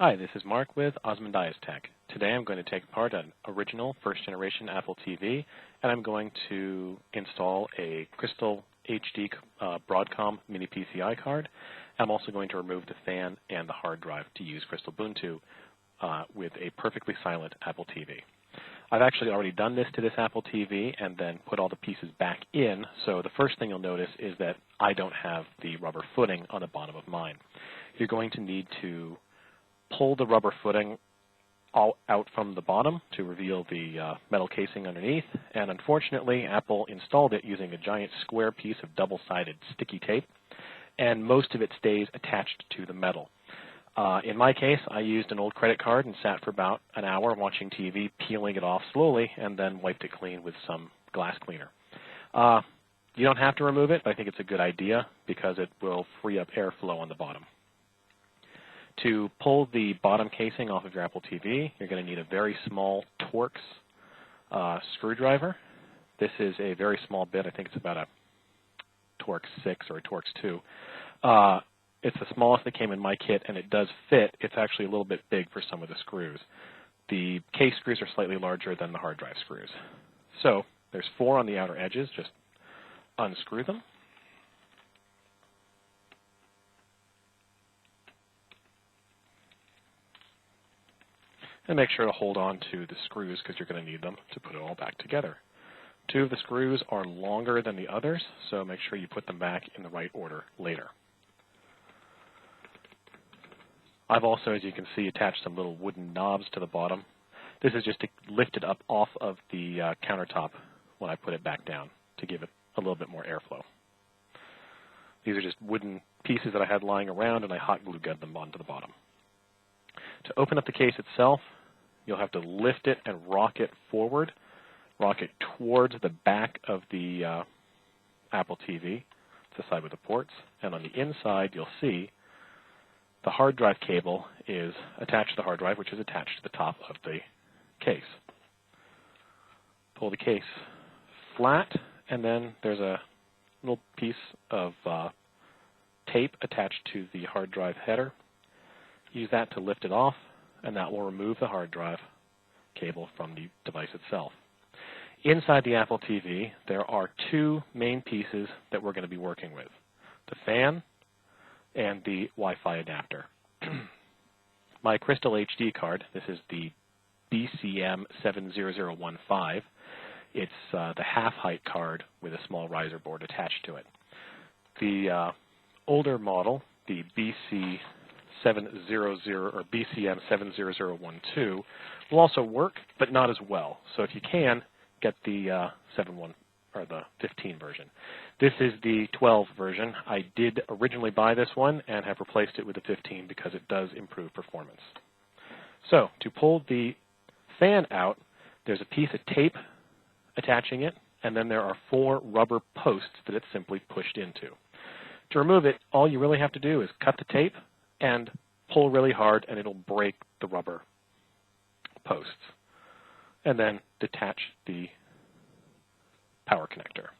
Hi, this is Mark with Osmondias Tech. Today I'm going to take apart an original first generation Apple TV and I'm going to install a Crystal HD Broadcom mini PCI card. I'm also going to remove the fan and the hard drive to use Crystal Ubuntu with a perfectly silent Apple TV. I've actually already done this to this Apple TV and then put all the pieces back in, so the first thing you'll notice is that I don't have the rubber footing on the bottom of mine. You're going to need to pull the rubber footing all out from the bottom to reveal the metal casing underneath, and unfortunately Apple installed it using a giant square piece of double-sided sticky tape, and most of it stays attached to the metal. In my case, I used an old credit card and sat for about an hour watching TV, peeling it off slowly, and then wiped it clean with some glass cleaner. You don't have to remove it, but I think it's a good idea because it will free up airflow on the bottom. To pull the bottom casing off of your Apple TV, you're going to need a very small Torx screwdriver. This is a very small bit. I think it's about a Torx 6 or a Torx 2. It's the smallest that came in my kit, and it does fit. It's actually a little bit big for some of the screws. The case screws are slightly larger than the hard drive screws. So there's 4 on the outer edges. Just unscrew them. And make sure to hold on to the screws because you're going to need them to put it all back together. 2 of the screws are longer than the others, so make sure you put them back in the right order later. I've also, as you can see, attached some little wooden knobs to the bottom. This is just to lift it up off of the countertop when I put it back down to give it a little bit more airflow. These are just wooden pieces that I had lying around, and I hot glue gunned them onto the bottom. To open up the case itself, you'll have to lift it and rock it forward, rock it towards the back of the Apple TV. It's the side with the ports. And on the inside, you'll see the hard drive cable is attached to the hard drive, which is attached to the top of the case. Pull the case flat, and then there's a little piece of tape attached to the hard drive header. Use that to lift it off, and that will remove the hard drive cable from the device itself. Inside the Apple TV, there are 2 main pieces that we're going to be working with: the fan and the Wi-Fi adapter. My Crystal HD card, this is the BCM70015. It's the half-height card with a small riser board attached to it. The older model, the BCM70012, will also work, but not as well. So if you can, get the 15 version. This is the 12 version. I did originally buy this one and have replaced it with the 15 because it does improve performance. So to pull the fan out, there's a piece of tape attaching it, and then there are 4 rubber posts that it's simply pushed into. To remove it, all you really have to do is cut the tape and pull really hard, and it'll break the rubber posts. And then detach the power connector.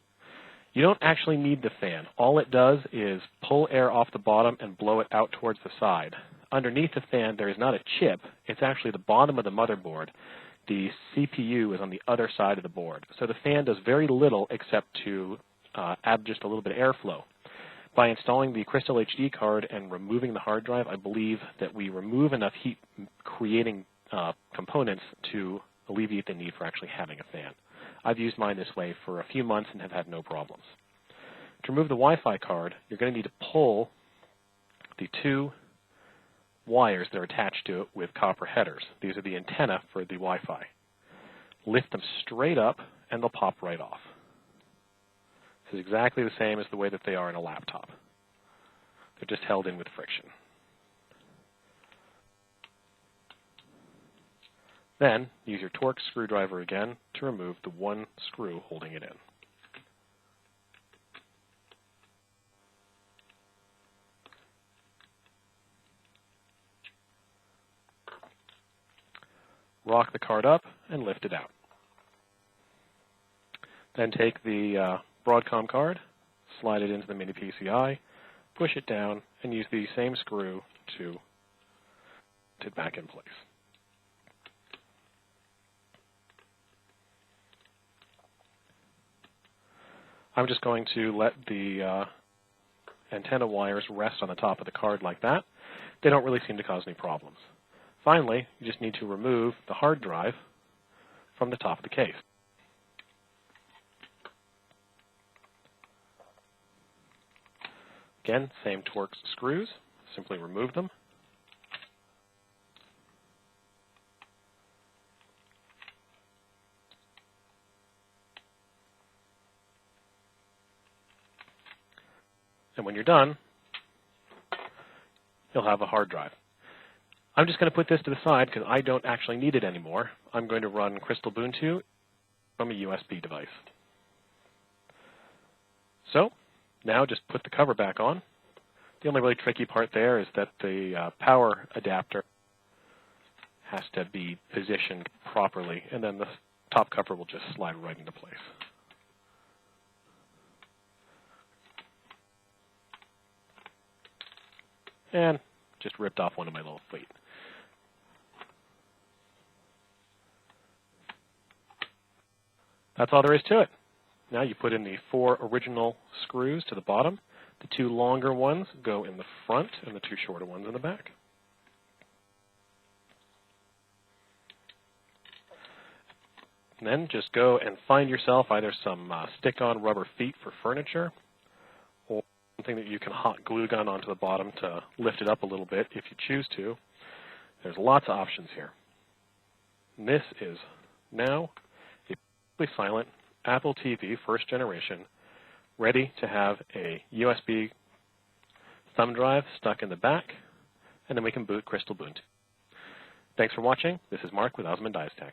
You don't actually need the fan. All it does is pull air off the bottom and blow it out towards the side. Underneath the fan, there is not a chip. It's actually the bottom of the motherboard. The CPU is on the other side of the board. So the fan does very little except to add just a little bit of airflow. By installing the Crystal HD card and removing the hard drive, I believe that we remove enough heat creating components to alleviate the need for actually having a fan. I've used mine this way for a few months and have had no problems. To remove the Wi-Fi card, you're going to need to pull the 2 wires that are attached to it with copper headers. These are the antenna for the Wi-Fi. Lift them straight up and they'll pop right off. This is exactly the same as the way that they are in a laptop. They're just held in with friction. Then, use your Torx screwdriver again to remove the 1 screw holding it in. Rock the card up and lift it out. Then take the Broadcom card, slide it into the mini PCI, push it down, and use the same screw to it back in place. I'm just going to let the antenna wires rest on the top of the card like that. They don't really seem to cause any problems. Finally, you just need to remove the hard drive from the top of the case. Again, same Torx screws. Simply remove them. And when you're done, you'll have a hard drive. I'm just going to put this to the side because I don't actually need it anymore. I'm going to run CrystalBuntu from a USB device. So now just put the cover back on. The only really tricky part there is that the power adapter has to be positioned properly, and then the top cover will just slide right into place. And just ripped off one of my little feet. That's all there is to it. Now you put in the 4 original screws to the bottom. The 2 longer ones go in the front and the 2 shorter ones in the back. And then just go and find yourself either some stick-on rubber feet for furniture or something that you can hot glue gun onto the bottom to lift it up a little bit if you choose to. There's lots of options here. And this is now a perfectly silent Apple TV first generation, ready to have a USB thumb drive stuck in the back, and then we can boot CrystalBuntu. Thanks for watching. This is Mark with Osmond Diastech.